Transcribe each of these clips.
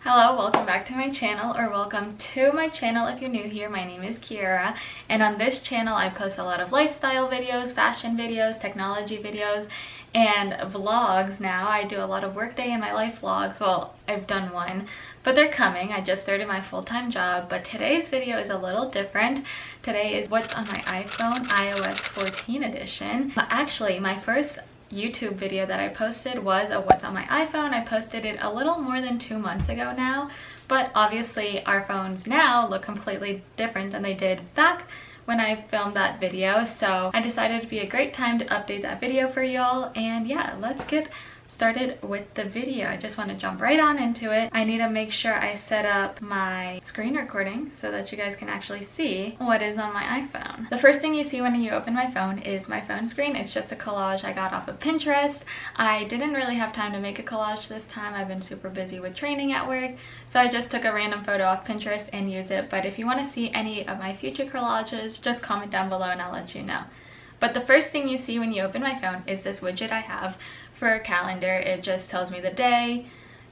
Hello, welcome back to my channel, or welcome to my channel if you're new here. My name is Keara, and on this channel I post a lot of lifestyle videos, fashion videos, technology videos, and vlogs. Now I do a lot of workday in my life vlogs. Well, I've done one, but they're coming. I just started my full-time job, but today's video is a little different. Today is what's on my iPhone, iOS 14 edition. Actually, my first YouTube video that I posted was a what's on my iPhone. I posted it a little more than 2 months ago now, but obviously our phones now look completely different than they did back when I filmed that video, so I decided it'd be a great time to update that video for y'all. And yeah, let's get started with the video. I just want to jump right on into it. I need to make sure I set up my screen recording so that you guys can actually see what is on my iPhone. The first thing you see when you open my phone is my phone screen. It's just a collage I got off of Pinterest. I didn't really have time to make a collage this time. I've been super busy with training at work, so I just took a random photo off Pinterest and use it. But if you want to see any of my future collages, just comment down below and I'll let you know. But the first thing you see when you open my phone is this widget I have for a calendar. It just tells me the day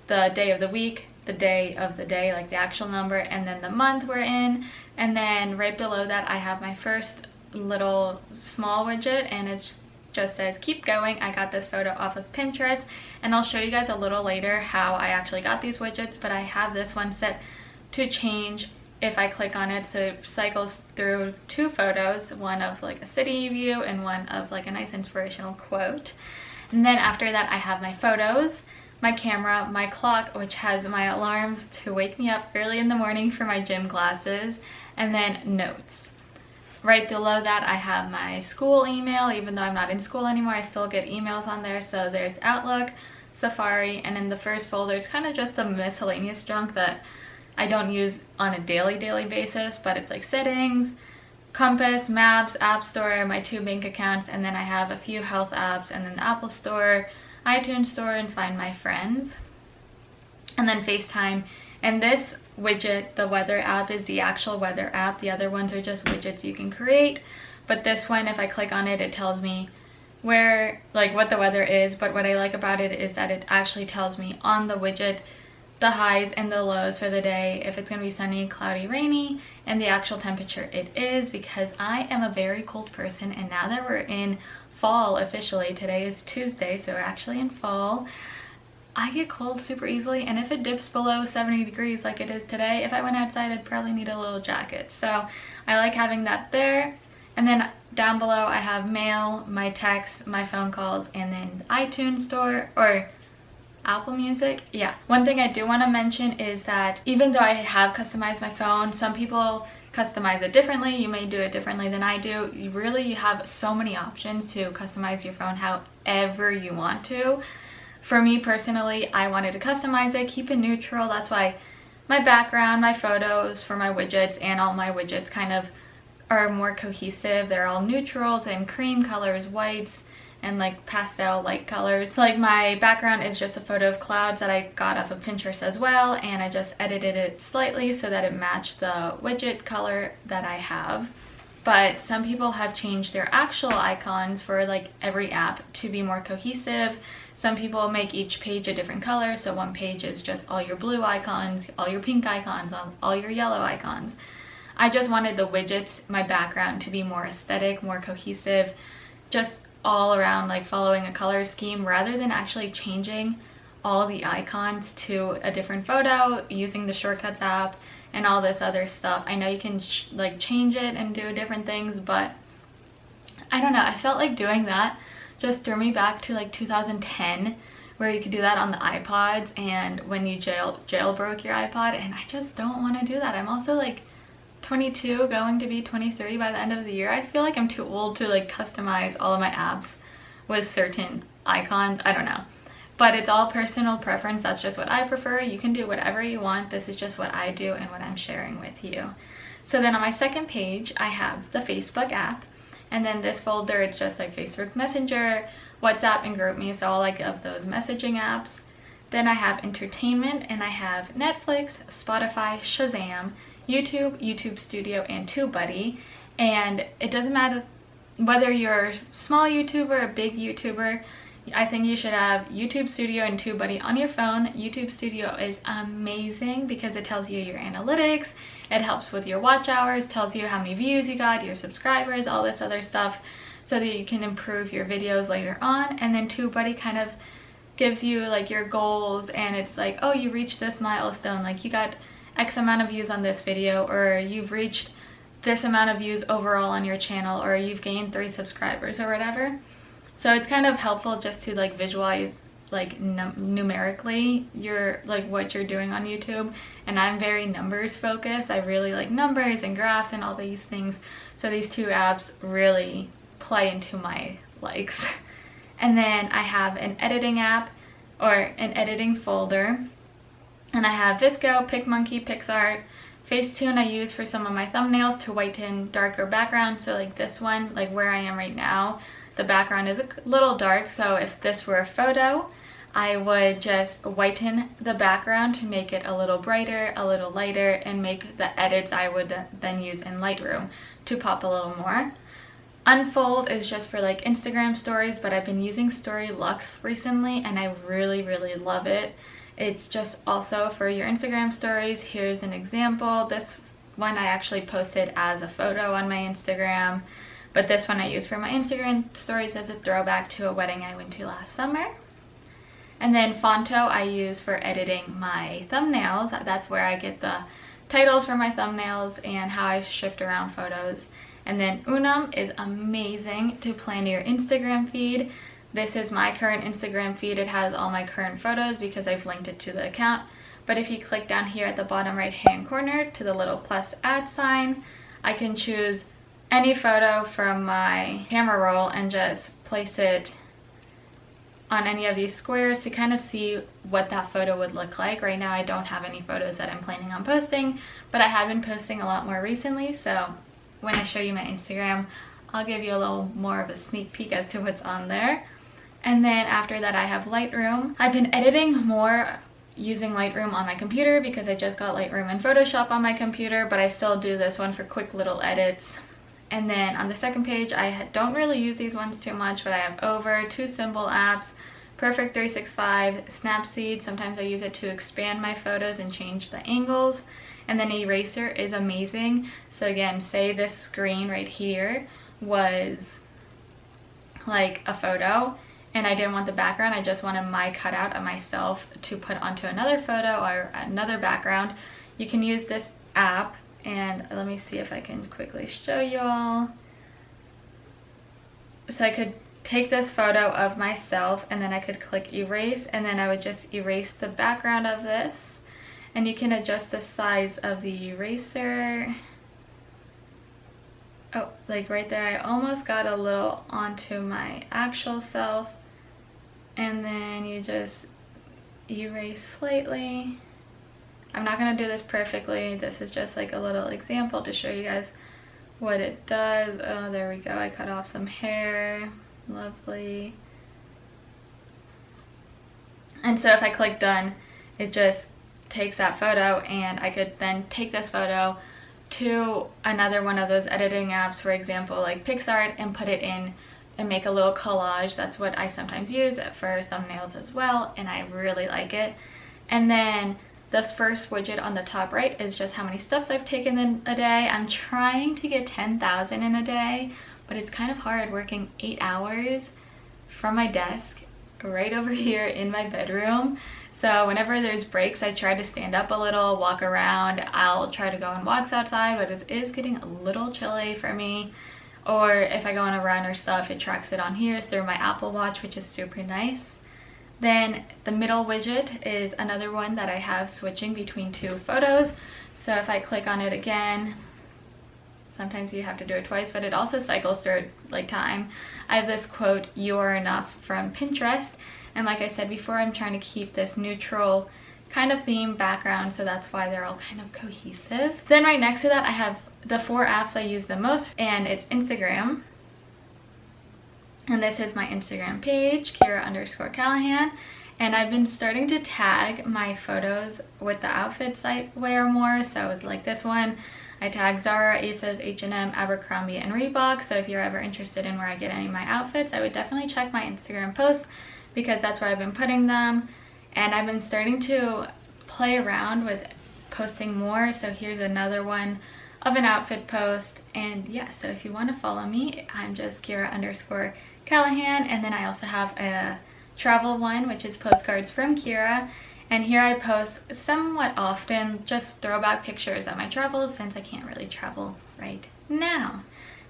of the week, the day of the day, like the actual number, and then the month we're in. And then right below that I have my first little small widget, and it just says keep going. I got this photo off of Pinterest, and I'll show you guys a little later how I actually got these widgets, but I have this one set to change if I click on it, so it cycles through 2 photos, one of like a city view and one of like a nice inspirational quote. And then after that I have my photos, my camera, my clock, which has my alarms to wake me up early in the morning for my gym classes, and then notes. Right below that I have my school email. Even though I'm not in school anymore, I still get emails on there. So there's Outlook, Safari, and in the first folder it's kind of just the miscellaneous junk that I don't use on a daily basis, but it's like settings, compass, maps, app store, my 2 bank accounts, and then I have a few health apps, and then the Apple store, iTunes store, and Find My Friends, and then FaceTime. And this widget, the weather app, is the actual weather app. The other ones are just widgets you can create, but this one, if I click on it, it tells me where, like, what the weather is. But what I like about it is that it actually tells me on the widget the highs and the lows for the day, if it's going to be sunny, cloudy, rainy, and the actual temperature it is, because I am a very cold person. And now that we're in fall officially, today is Tuesday, so we're actually in fall, I get cold super easily. And if it dips below 70 degrees like it is today, if I went outside I'd probably need a little jacket. So I like having that there. And then down below I have mail, my texts, my phone calls, and then the iTunes store, or Apple Music. Yeah, one thing I do want to mention is that even though I have customized my phone, some people customize it differently. You may do it differently than I do. You have so many options to customize your phone however you want to. For me personally, I wanted to customize it, keep it neutral. That's why my background, my photos for my widgets, and all my widgets kind of are more cohesive. They're all neutrals and cream colors, whites, and like pastel light colors. Like my background is just a photo of clouds that I got off of Pinterest as well, and I just edited it slightly so that it matched the widget color that I have. But some people have changed their actual icons for like every app to be more cohesive. Some people make each page a different color, so one page is just all your blue icons, all your pink icons, all your yellow icons. I just wanted the widgets, my background, to be more aesthetic, more cohesive, just all around, like following a color scheme, rather than actually changing all the icons to a different photo using the shortcuts app and all this other stuff. I know you can like change it and do different things, but I don't know, I felt like doing that just threw me back to like 2010, where you could do that on the iPods and when you jailbroke your iPod, and I just don't want to do that. I'm also like 22, going to be 23 by the end of the year. I feel like I'm too old to like customize all of my apps with certain icons. I don't know, but it's all personal preference. That's just what I prefer. You can do whatever you want. This is just what I do and what I'm sharing with you. So then on my second page I have the Facebook app, and then this folder, it's just like Facebook Messenger, WhatsApp, and GroupMe, so all like of those messaging apps. Then I have entertainment, and I have Netflix, Spotify, Shazam, YouTube, YouTube Studio, and TubeBuddy. And it doesn't matter whether you're a small YouTuber, a big YouTuber, I think you should have YouTube Studio and TubeBuddy on your phone. YouTube Studio is amazing because it tells you your analytics, it helps with your watch hours, tells you how many views you got, your subscribers, all this other stuff, so that you can improve your videos later on. And then TubeBuddy kind of gives you like your goals, and it's like, oh, you reached this milestone, like you got X amount of views on this video, or you've reached this amount of views overall on your channel, or you've gained 3 subscribers or whatever. So it's kind of helpful just to like visualize like numerically your like what you're doing on YouTube. And I'm very numbers focused. I really like numbers and graphs and all these things. So these 2 apps really play into my likes. And then I have an editing app or an editing folder. And I have VSCO, PicMonkey, PixArt, Facetune I use for some of my thumbnails to whiten darker background. So like this one, like where I am right now, the background is a little dark. So if this were a photo, I would just whiten the background to make it a little brighter, a little lighter, and make the edits I would then use in Lightroom to pop a little more. Unfold is just for like Instagram stories, but I've been using Story Lux recently and I really love it. It's just also for your Instagram stories. Here's an example. This one I actually posted as a photo on my Instagram, but this one I use for my Instagram stories as a throwback to a wedding I went to last summer. And then Fonto I use for editing my thumbnails. That's where I get the titles for my thumbnails and how I shift around photos. And then Unum is amazing to plan your Instagram feed. This is my current Instagram feed. It has all my current photos because I've linked it to the account. But if you click down here at the bottom right hand corner to the little plus add sign, I can choose any photo from my camera roll and just place it on any of these squares to kind of see what that photo would look like. Right now I don't have any photos that I'm planning on posting, but I have been posting a lot more recently, so when I show you my Instagram, I'll give you a little more of a sneak peek as to what's on there. And then after that I have Lightroom. I've been editing more using Lightroom on my computer because I just got Lightroom and Photoshop on my computer, but I still do this one for quick little edits. And then on the second page, I don't really use these ones too much, but I have Over, 2 symbol apps, Perfect 365, Snapseed. Sometimes I use it to expand my photos and change the angles. And then Eraser is amazing. So again, say this screen right here was like a photo and I didn't want the background, I just wanted my cutout of myself to put onto another photo or another background. You can use this app, and let me see if I can quickly show you all. So I could take this photo of myself and then I could click erase, and then I would just erase the background of this. And you can adjust the size of the eraser. Oh, like right there, I almost got a little onto my actual self. And then you just erase slightly. I'm not going to do this perfectly. This is just like a little example to show you guys what it does. Oh, there we go. I cut off some hair. Lovely. And so if I click done, it just takes that photo, and I could then take this photo to another one of those editing apps, for example like PixArt, and put it in and make a little collage. That's what I sometimes use for thumbnails as well, and I really like it. And then this first widget on the top right is just how many steps I've taken in a day. I'm trying to get 10,000 in a day, but it's kind of hard working 8 hours from my desk right over here in my bedroom. So whenever there's breaks, I try to stand up a little, walk around. I'll try to go on walks outside, but it is getting a little chilly for me. Or if I go on a run or stuff, it tracks it on here through my Apple Watch, which is super nice. Then the middle widget is another one that I have switching between 2 photos. So if I click on it again, sometimes you have to do it twice, but it also cycles through like time. I have this quote, "You are enough," from Pinterest. And like I said before, I'm trying to keep this neutral kind of theme background, so that's why they're all kind of cohesive. Then right next to that, I have the 4 apps I use the most, and it's Instagram. And this is my Instagram page, Keara_Callahan. And I've been starting to tag my photos with the outfits I wear more. So like this one, I tag Zara, ASOS, H&M, Abercrombie, and Reebok. So if you're ever interested in where I get any of my outfits, I would definitely check my Instagram posts because that's where I've been putting them. And I've been starting to play around with posting more. So here's another one of an outfit post. And yeah, so if you want to follow me, I'm just Keara_Callahan. And then I also have a travel one, which is postcards from Keara. And here I post somewhat often just throwback pictures of my travels since I can't really travel right now.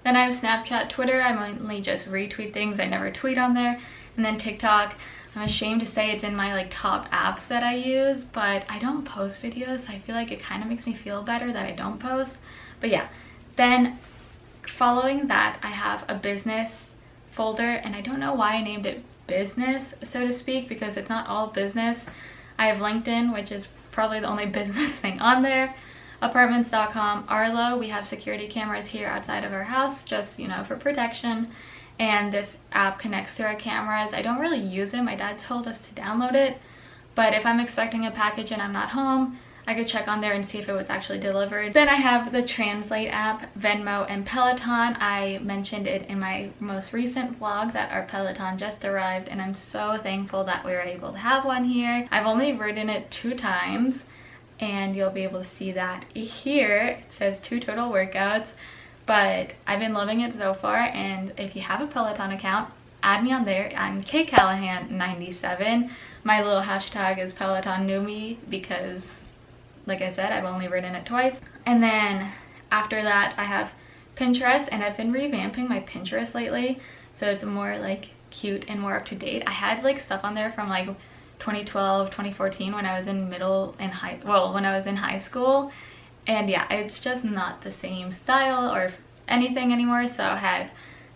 Then I have Snapchat, Twitter. I mainly just retweet things. I never tweet on there. And then TikTok. I'm ashamed to say it's in my like top apps that I use, but I don't post videos. So I feel like it kind of makes me feel better that I don't post. But yeah, then following that, I have a business folder, and I don't know why I named it business, so to speak, because it's not all business. I have LinkedIn, which is probably the only business thing on there. Apartments.com, Arlo. We have security cameras here outside of our house, just, you know, for protection. And this app connects to our cameras. I don't really use it. My dad told us to download it. But if I'm expecting a package and I'm not home, I could check on there and see if it was actually delivered. Then I have the Translate app, Venmo, and Peloton. I mentioned it in my most recent vlog that our Peloton just arrived, and I'm so thankful that we were able to have one here. I've only ridden it 2 times, and you'll be able to see that here. It says 2 total workouts, but I've been loving it so far. And if you have a Peloton account, add me on there. I'm kcallahan97. My little hashtag is Peloton newbie because, like I said, I've only ridden it twice. And then after that, I have Pinterest, and I've been revamping my Pinterest lately, so it's more like cute and more up to date. I had like stuff on there from like 2012, 2014 when I was in when I was in high school. And yeah, it's just not the same style or anything anymore. So I have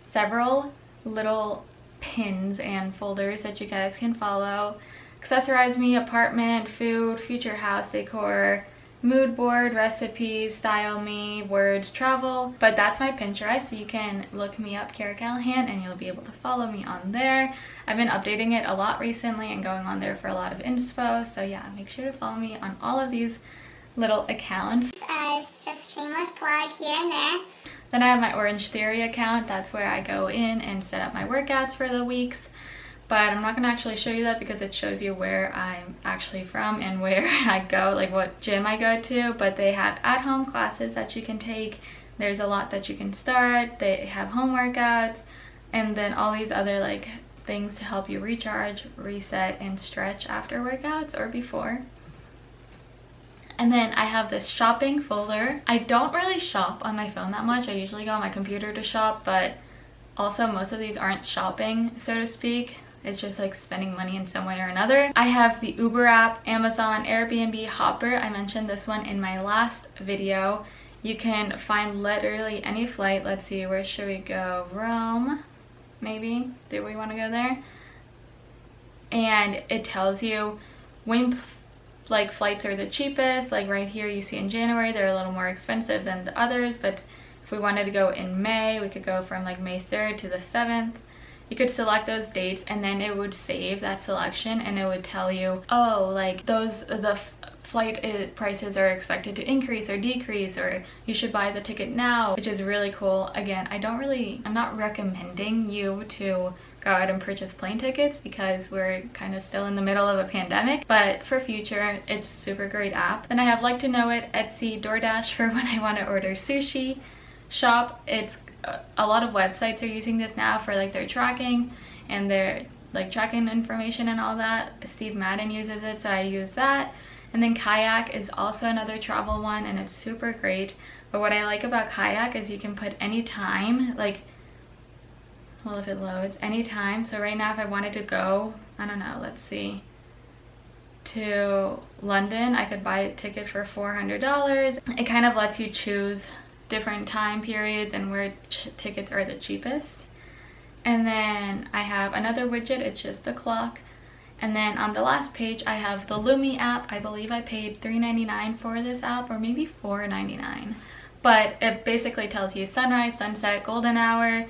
several little pins and folders that you guys can follow. Accessorize me, apartment, food, future house decor, mood board, recipes, style me, words, travel. But that's my Pinterest, so you can look me up, Keara Callahan, and you'll be able to follow me on there. I've been updating it a lot recently and going on there for a lot of inspo. So yeah, make sure to follow me on all of these little accounts. Just shameless plug here and there. Then I have my Orange Theory account. That's where I go in and set up my workouts for the weeks. But I'm not going to actually show you that because it shows you where I'm actually from and where I go, like what gym I go to. But they have at-home classes that you can take. There's a lot that you can start. They have home workouts, and then all these other like things to help you recharge, reset, and stretch after workouts or before. And then I have this shopping folder. I don't really shop on my phone that much. I usually go on my computer to shop, but also most of these aren't shopping, so to speak. It's just like spending money in some way or another. I have the Uber app, Amazon, Airbnb, Hopper. I mentioned this one in my last video. You can find literally any flight. Let's see, where should we go? Rome, maybe? Do we want to go there? And it tells you when like flights are the cheapest. Like right here you see in January they're a little more expensive than the others, but if we wanted to go in May, we could go from like May 3rd to the 7th. You could select those dates, and then it would save that selection, and it would tell you, oh, like the flight prices are expected to increase or decrease, or you should buy the ticket now, which is really cool. Again, I'm not recommending you to go out and purchase plane tickets because we're kind of still in the middle of a pandemic, but for future, it's a super great app. Then I have Like to Know It, Etsy, DoorDash for when I want to order sushi, Shop. It's a lot of websites are using this now for like their tracking and their like tracking information and all that. Steve Madden uses it, so I use that. And then Kayak is also another travel one, and it's super great. But what I like about Kayak is you can put any time, like, well, if it loads, anytime. So right now if I wanted to go, I don't know, let's see, to London, I could buy a ticket for $400. It kind of lets you choose different time periods and where tickets are the cheapest. And then I have another widget, it's just the clock. And then on the last page I have the Hellloooo app. I believe I paid $3.99 for this app, or maybe $4.99. But it basically tells you sunrise, sunset, golden hour,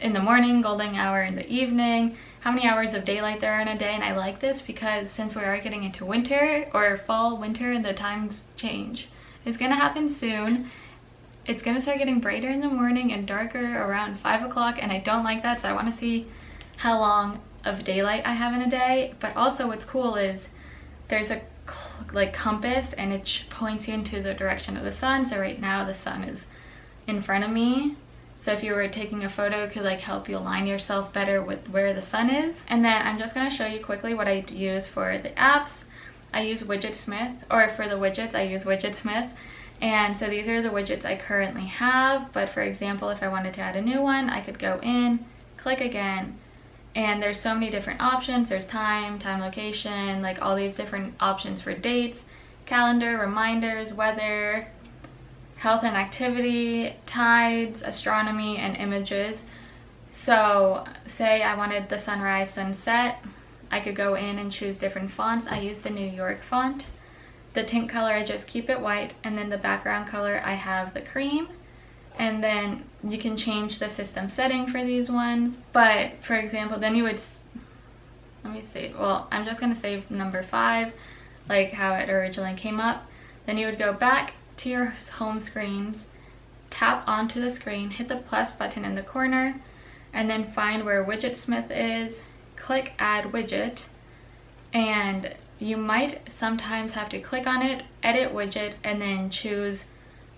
in the morning, golden hour in the evening, how many hours of daylight there are in a day. And I like this because since we are getting into winter or fall, winter, and the times change. It's gonna happen soon. It's gonna start getting brighter in the morning and darker around 5 o'clock, and I don't like that, so I want to see how long of daylight I have in a day. But also what's cool is there's a like compass, and it points you into the direction of the sun. So right now the sun is in front of me, so if you were taking a photo, it could like help you align yourself better with where the sun is. And then I'm just going to show you quickly what I use for the apps. I use Widgetsmith, or for the widgets I use Widgetsmith. And so these are the widgets I currently have, but for example, if I wanted to add a new one, I could go in, click again, and there's so many different options. There's time, location, like all these different options for dates, calendar, reminders, weather, health and activity, tides, astronomy, and images. So say I wanted the sunrise, sunset, I could go in and choose different fonts. I use the New York font. The tint color, I just keep it white, and then the background color, I have the cream. And then you can change the system setting for these ones. But for example, then you would, let me see, well, I'm just going to save number 5, like how it originally came up. Then you would go back to your home screens, tap onto the screen, hit the plus button in the corner, and then find where Widgetsmith is, click add widget, and you might sometimes have to click on it, edit widget, and then choose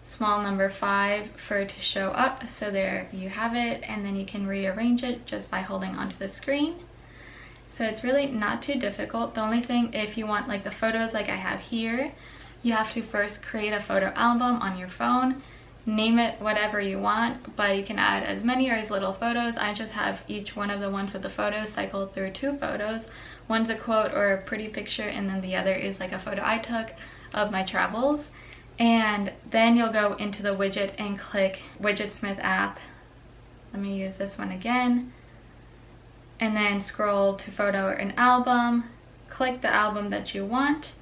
small number 5 for it to show up. So there you have it, and then you can rearrange it just by holding onto the screen. So it's really not too difficult. The only thing, if you want like the photos like I have here, you have to first create a photo album on your phone, name it whatever you want, but you can add as many or as little photos. I just have each one of the ones with the photos cycled through 2 photos. One's a quote or a pretty picture, and then the other is like a photo I took of my travels. And then you'll go into the widget and click Widgetsmith app. Let me use this one again. And then scroll to photo and album, click the album that you want,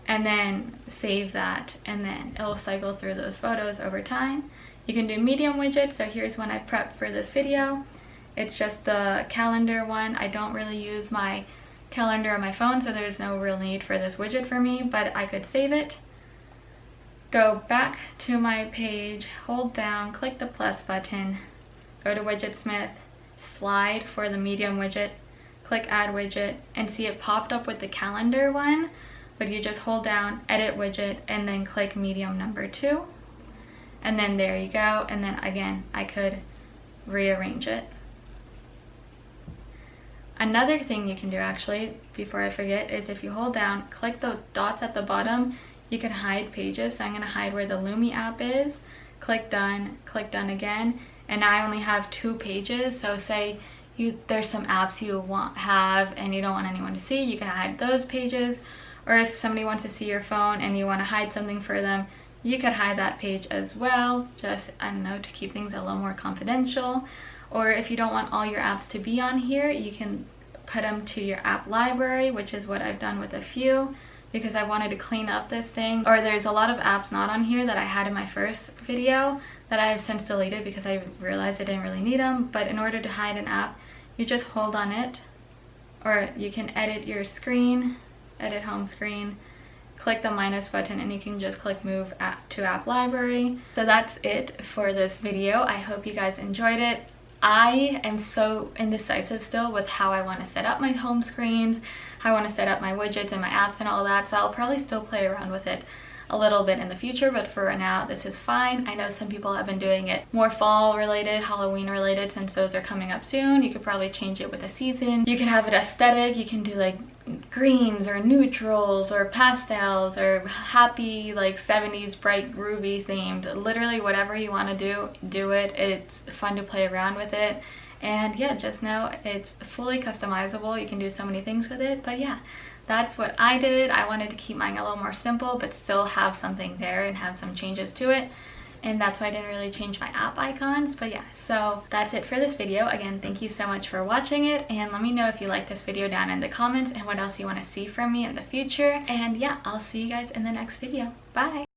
and then save that, and then it'll cycle through those photos over time. You can do medium widgets, so here's one I prepped for this video. It's just the calendar one. I don't really use my calendar on my phone, so there's no real need for this widget for me, but I could save it. Go back to my page, hold down, click the plus button, go to Widgetsmith, slide for the medium widget, click add widget, and see it popped up with the calendar one, but you just hold down, edit widget, and then click medium number 2. And then there you go, and then again, I could rearrange it. Another thing you can do actually, before I forget, is if you hold down, click those dots at the bottom, you can hide pages. So I'm going to hide where the Hellloooo app is, click done again, and now I only have 2 pages. So say there's some apps you have and you don't want anyone to see, you can hide those pages. Or if somebody wants to see your phone and you want to hide something for them, you could hide that page as well, just, I don't know, to keep things a little more confidential. Or if you don't want all your apps to be on here, you can put them to your app library, which is what I've done with a few, because I wanted to clean up this thing. Or there's a lot of apps not on here that I had in my first video that I have since deleted because I realized I didn't really need them. But in order to hide an app, you just hold on it, or you can edit your screen, edit home screen, click the minus button, and you can just click move to app library. So that's it for this video. I hope you guys enjoyed it. I am so indecisive still with how I want to set up my home screens, how I want to set up my widgets and my apps and all that, so I'll probably still play around with it a little bit in the future, but for now this is fine. I know some people have been doing it more fall related, Halloween related, since those are coming up soon. You could probably change it with a season. You can have it aesthetic, you can do like greens or neutrals or pastels or happy like 70s bright groovy themed. Literally whatever you want to do it. It's fun to play around with it, and yeah, just know it's fully customizable. You can do so many things with it. But yeah, that's what I did. I wanted to keep mine a little more simple but still have something there and have some changes to it, and that's why I didn't really change my app icons. But yeah, so that's it for this video. Again, thank you so much for watching it, and let me know if you like this video down in the comments and what else you want to see from me in the future. And yeah, I'll see you guys in the next video. Bye!